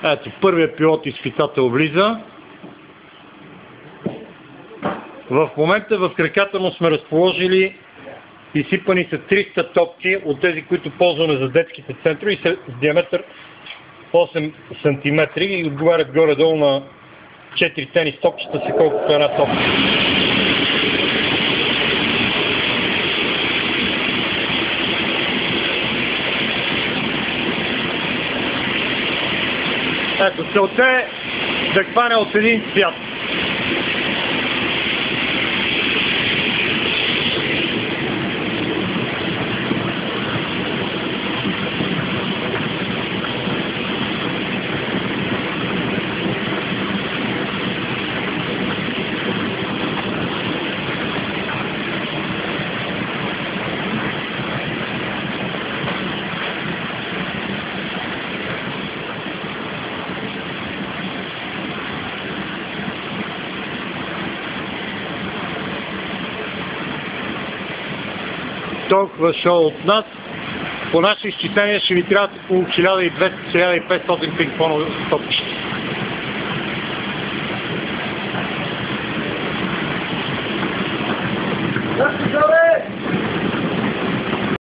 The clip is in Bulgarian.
Ето, първият пилот-изпитател влиза. В момента в краката му сме разположили изсипани са 300 топки от тези, които ползваме за детските центрове и са с диаметър 8 см и отговарят горе-долу на 4 тенис топчета си, колкото една топка. Ето, целта е да хване от един цвят. Толкова шоу от нас. По наше изчисление ще ви трябва около 1200-1500 пинг-понгови топки.